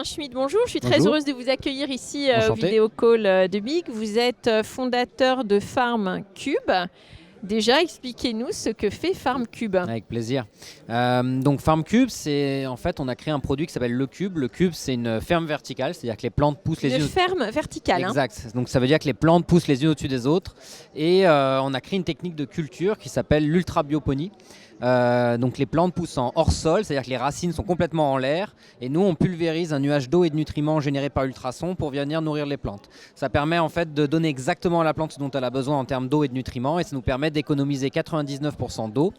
Romain Schmitt, bonjour. Je suis très Bonjour. heureuse de vous accueillir ici au Enchanté. vidéo call de Big. Vous êtes fondateur de FarmCube. Déjà, expliquez-nous ce que fait FarmCube. Avec plaisir. Donc FarmCube, c'est en fait on a créé un produit qui s'appelle le Cube. Le Cube, c'est une ferme verticale, c'est-à-dire que les plantes poussent les Une unes. ferme verticale. Exact. Donc ça veut dire que les plantes poussent les unes au-dessus des autres. Et on a créé une technique de culture qui s'appelle l'ultra-bioponie. Donc les plantes poussent en hors sol, c'est-à-dire que les racines sont complètement en l'air et nous on pulvérise un nuage d'eau et de nutriments générés par ultrasons pour venir nourrir les plantes. Ça permet en fait de donner exactement à la plante ce dont elle a besoin en termes d'eau et de nutriments et ça nous permet d'économiser 99% d'eau.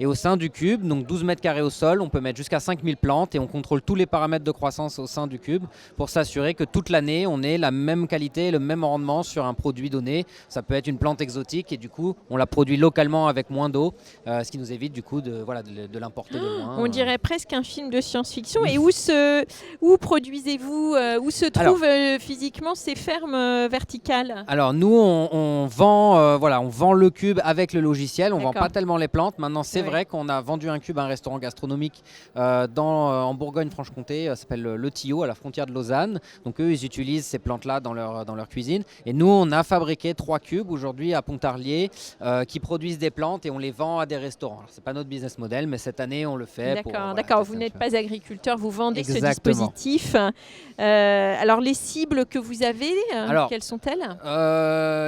Et au sein du cube, donc 12 mètres carrés au sol, on peut mettre jusqu'à 5000 plantes et on contrôle tous les paramètres de croissance au sein du cube pour s'assurer que toute l'année on ait la même qualité et le même rendement sur un produit donné. Ça peut être une plante exotique et du coup on la produit localement avec moins d'eau, ce qui nous évite du coup de l'importer de loin. On dirait presque un film de science-fiction. Et où produisez-vous, où se trouvent physiquement ces fermes verticales? Alors nous on vend le cube avec le logiciel, on ne vend pas tellement les plantes. Maintenant c'est vrai qu'on a vendu un cube à un restaurant gastronomique en Bourgogne-Franche-Comté, ça s'appelle Le Tillot à la frontière de Lausanne. Donc eux ils utilisent ces plantes-là dans leur cuisine. Et nous on a fabriqué 3 cubes aujourd'hui à Pontarlier qui produisent des plantes et on les vend à des restaurants. Alors, c'est pas notre business model, mais cette année on le fait. D'accord. Vous n'êtes pas agriculteur, vous vendez ce dispositif. Alors les cibles que vous avez, quelles sont-elles?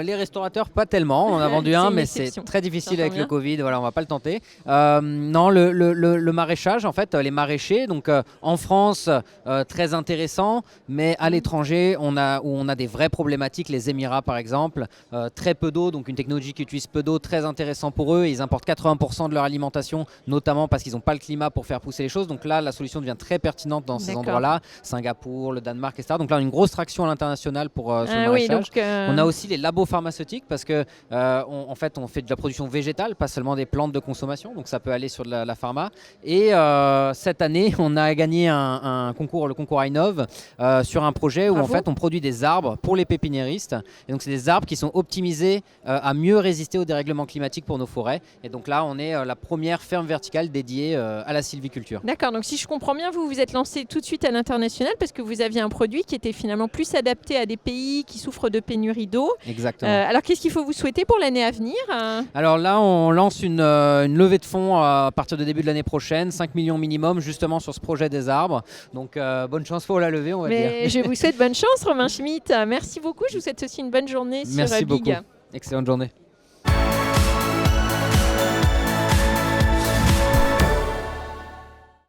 Les restaurateurs, pas tellement. On en a vendu un, mais c'est très difficile avec le Covid. Voilà, on va pas le tenter. Non, le maraîchage, en fait, les maraîchers. Donc en France, très intéressant, mais à l'étranger, où on a des vraies problématiques. Les Émirats, par exemple, très peu d'eau, donc une technologie qui utilise peu d'eau, très intéressant pour eux. Ils importent 80% de leur alimentation, notamment parce qu'ils n'ont pas le climat pour faire pousser les choses. Donc là, la solution devient très pertinente dans ces endroits-là. Singapour, le Danemark, etc. Donc là, on a une grosse traction à l'international pour ce maraîchage. On a aussi les labos pharmaceutiques parce que en fait, on fait de la production végétale, pas seulement des plantes de consommation. Donc ça peut aller sur de la pharma. Et cette année, on a gagné un concours, le concours Innov, sur un projet où en fait, on produit des arbres pour les pépiniéristes. Et donc c'est des arbres qui sont optimisés à mieux résister au dérèglement climatique pour nos forêts. Et donc là, on est la première ferme verticale dédiée à la sylviculture. D'accord, donc si je comprends bien, vous vous êtes lancé tout de suite à l'international parce que vous aviez un produit qui était finalement plus adapté à des pays qui souffrent de pénurie d'eau. Exactement. Alors qu'est-ce qu'il faut vous souhaiter pour l'année à venir? Alors là, on lance une levée de fonds à partir de début de l'année prochaine, 5 millions minimum, justement sur ce projet des arbres. Donc bonne chance pour la levée, on va dire. Je vous souhaite bonne chance, Romain Schmitt. Merci beaucoup, je vous souhaite aussi une bonne journée sur Big. Merci beaucoup, excellente journée.